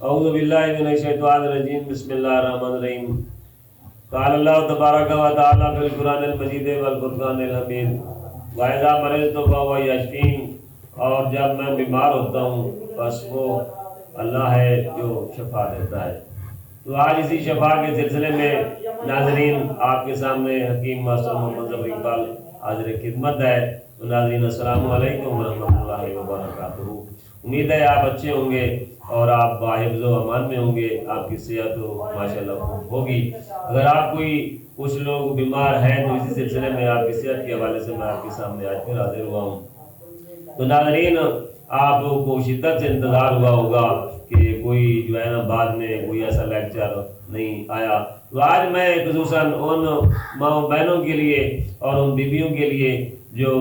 اعوذ باللہ من الشیطان الرجیم بسم اللہ الرحمن الرحیم قال اللہ تبارک و تعالی فی القرآن المجید والفرقان الحمید وَإِذَا مَرِضْتُ فَهُوَ يَشْفِينِ، اور جب میں بیمار ہوتا ہوں بس وہ اللہ ہے جو شفا دیتا ہے۔ تو آج اسی شفا کے سلسلے میں ناظرین آپ کے سامنے حکیم ماسٹر محمد ظفر اقبال حاضر خدمت ہے۔ تو ناظرین السلام علیکم ورحمۃ اللہ وبرکاتہ۔ امید ہے آپ اچھے ہوں گے اور آپ باحفظ و امان میں ہوں گے، آپ کی صحت ماشاءاللہ خوب ہوگی۔ اگر آپ کوئی کچھ لوگ بیمار ہیں تو اسی سلسلے میں آپ کی صحت کے حوالے سے میں آپ کے سامنے آج پھر حاضر ہوا ہوں۔ تو ناظرین آپ کو شدت سے انتظار ہوا ہوگا کہ کوئی جو ہے نا بعد میں کوئی ایسا لیکچر نہیں آیا، تو آج میں خصوصاً ان ماں بہنوں کے لیے اور ان بیویوں کے لیے جو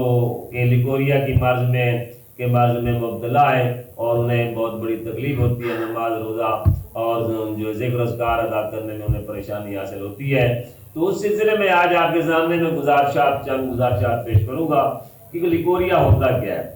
کہ لیکوریا کی مرض میں مبتلا ہے اور انہیں بہت بڑی تکلیف ہوتی ہے، نماز روزہ اور جو ذکر اذکار ادا کرنے میں انہیں پریشانی حاصل ہوتی ہے، تو اس سلسلے میں آج آپ کے سامنے میں چند گزارشات پیش کروں گا کہ لیکوریا ہوتا کیا ہے۔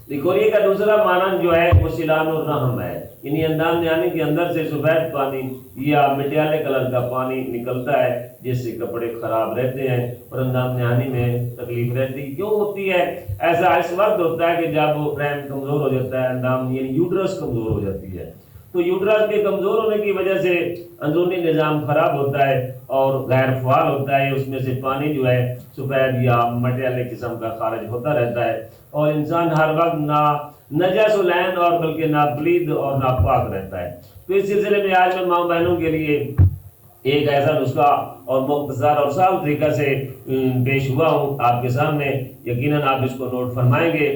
لیکوریا کا دوسرا معنی جو ہے وہ سیلان الرحم ہے، یعنی اندام یعنی کہ اندر سے سفید پانی یا مٹیالے کلر کا پانی نکلتا ہے جس سے کپڑے خراب رہتے ہیں اور اندام یعنی میں تکلیف رہتی۔ کیوں ہوتی ہے ایسا؟ اس وقت ہوتا ہے کہ جب رحم کمزور ہو جاتا ہے، اندام یعنی یوٹرس کمزور ہو جاتی ہے، تو یوٹرس کے کمزور ہونے کی وجہ سے اندرونی نظام خراب ہوتا ہے اور غیر فعال ہوتا ہے، اس میں سے پانی جو ہے سفید یا مٹیالے قسم کا خارج ہوتا رہتا ہے اور انسان ہر وقت نجس العین اور بلکہ ناپلید اور ناپاک رہتا ہے۔ تو اس سلسلے میں آج میں ماں بہنوں کے لیے ایک ایسا نسخہ اور مختصر اور سادہ طریقہ سے پیش ہوا ہوں آپ کے سامنے، یقیناً آپ اس کو نوٹ فرمائیں گے۔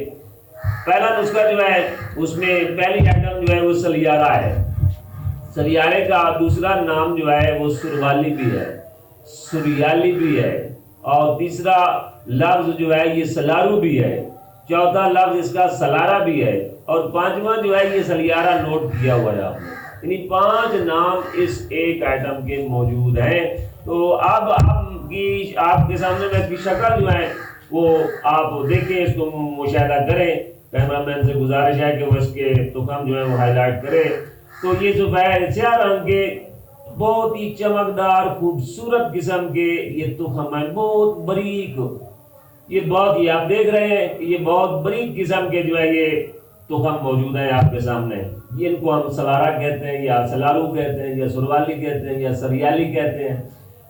پہلا نسخہ جو ہے اس میں پہلی آئٹم جو ہے وہ سلیارہ ہے۔ سلیارے کا دوسرا نام جو ہے وہ سروالی بھی ہے اور تیسرا لفظ جو ہے یہ سلارو بھی ہے، چوتھا لفظ اس کا سلارا بھی ہے اور پانچواں جو ہے یہ سلیارہ نوٹ کیا ہوا ہے آپ نے، یعنی 5 نام اس ایک آئٹم کے موجود ہیں۔ تو اب آپ کے سامنے میں اس کی شکل جو ہے وہ آپ دیکھیں، اس کو مشاہدہ کریں۔ کیمرہ مین سے گزارش ہے کہ وہ اس کے تخم جو ہے وہ ہائی لائٹ کرے۔ تو یہ سفید سیاہ رنگ کے بہت ہی چمکدار خوبصورت قسم کے یہ تخم ہیں، بہت باریک، یہ آپ دیکھ رہے ہیں کہ یہ بہت باریک قسم کے جو ہے یہ تخم موجود ہیں آپ کے سامنے۔ یہ ان کو ہم سلارا کہتے ہیں یا سلارو کہتے ہیں یا سروالی کہتے ہیں یا سریالی کہتے ہیں۔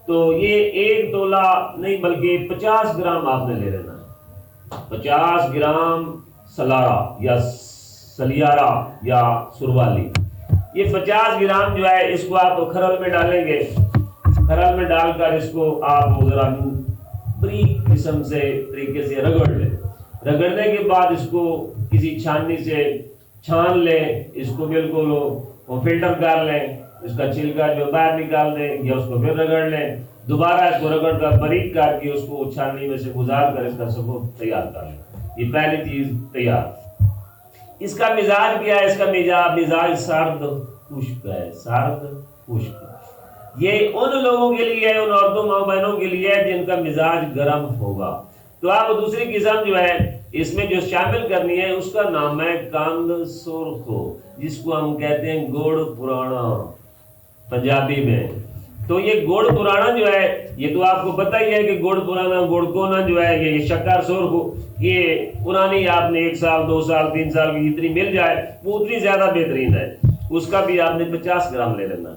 تو یہ 1 تولہ نہیں بلکہ 50 گرام آپ نے لے لینا ہے، 50 گرام سلارا یا سلیارہ یا سروالی۔ یہ 50 گرام جو ہے اس کو آپ کھرل میں ڈالیں گے، کھرل میں ڈال کر اس کو آپ ذرا بریک قسم سے طریقے سے رگڑ لیں۔ رگڑنے کے بعد اس کو کسی چھاننی سے چھان لیں، اس کو بالکل وہ فلٹر کر لیں، اس کا چھلکا جو باہر نکال دیں یا اس کو پھر رگڑ لیں، دوبارہ اس کو رگڑ کر باریک کر کے اس کو چھاننی میں سے گزار کر اس کا ثبوت تیار کر لیں۔ یہ پہلی چیز تیار۔ اس کا مزاج کیا ہے؟ اس کا مزاج سرد خشک ہے، سرد خشک۔ یہ ان لوگوں کے لیے ہے، ان عورتوں ماں بہنوں کے لیے ہے جن کا مزاج گرم ہوگا۔ تو آپ دوسری قسم جو ہے اس میں جو شامل کرنی ہے اس کا نام ہے کاند سرخ، جس کو ہم کہتے ہیں گڑ پرانا پنجابی میں۔ تو یہ گڑ پرانا جو ہے یہ تو آپ کو پتہ ہی ہے کہ گڑ پرانا گڑ کونا جو ہے یہ شکر سرخ، یہ پرانی آپ نے 1 سال 2 سال 3 سال کی جتنی مل جائے وہ اتنی زیادہ بہترین ہے، اس کا بھی آپ نے 50 گرام لے لینا۔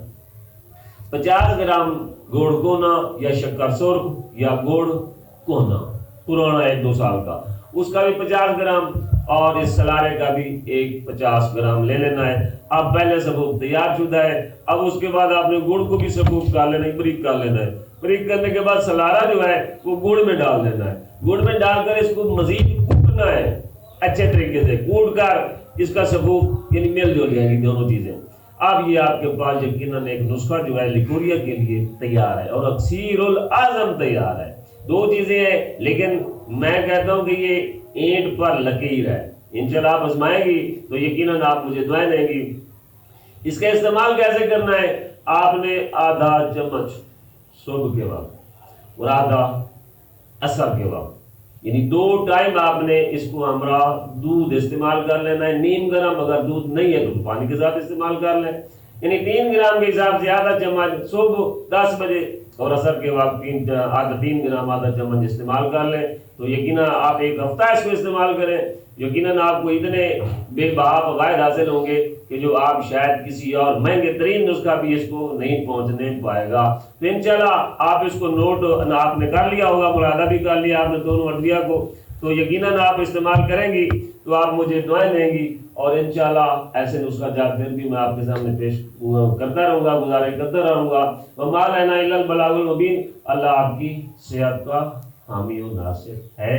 50 گرام گڑ کونا یا شکر سرخ یا گڑ کونا پرانا 1-2 سال کا، اس کا بھی 50 گرام اور اس سلارے کا بھی 50 گرام لے لینا ہے۔ اب پہلے ثبوت تیار شدہ ہے، اب اس کے بعد آپ نے گڑ کو بھی ثبوت کر لینا ہے، بریک کر لینا ہے۔ بریک کرنے کے بعد سلارا جو ہے وہ گڑ میں ڈال دینا ہے، گڑ میں ڈال کر اس کو مزید کوٹنا ہے، اچھے طریقے سے کوٹ کر اس کا ثبوت یعنی مل جل جائیں گی دونوں چیزیں۔ اب یہ آپ کے پاس یقیناً ایک نسخہ جو ہے لیکوریا کے لیے تیار ہے اور اکثیر الاعظم تیار ہے۔ 2 چیزیں ہیں لیکن میں کہتا ہوں کہ یہ اینٹ پر لکیر ہے، انشاءاللہ آپ آزمائیں گی تو یقیناً آپ مجھے دعائیں دیں گی۔ اس کا استعمال کیسے کرنا ہے؟ آپ نے ½ چمچ صبح کے وقت اور ½ عصر کے وقت یعنی 2 ٹائم آپ نے اس کو ہمراہ دودھ استعمال کر لینا ہے، نیم گرم، اگر دودھ نہیں ہے تو پانی کے ساتھ استعمال کر لیں، یعنی 3 گرام کے حساب سے آدھا چمچ صبح 10 بجے اور عصر کے وقت 3 گرام آدھا چمچ استعمال کر لیں، تو یقیناً آپ 1 ہفتہ اس کو استعمال کریں، یقیناً آپ کو اتنے بے بہا فوائد حاصل ہوں گے کہ جو آپ شاید کسی اور مہنگے ترین نسخہ بھی اس کو نہیں پہنچنے پائے گا۔ تو انشاءاللہ آپ اس کو نوٹ آپ نے کر لیا ہوگا، ملاحظہ بھی کر لیا آپ نے دونوں ادویہ کو، تو یقیناً آپ استعمال کریں گی تو آپ مجھے دعائیں دیں گی، اور انشاءاللہ ایسے نسخہ جات پھر بھی میں آپ کے سامنے پیش کرتا رہوں گا، گزارش کرتا رہوں گا۔ وما لنا الا البلاغ المبین۔ اللہ آپ کی صحت کا حامی و ناصر ہے۔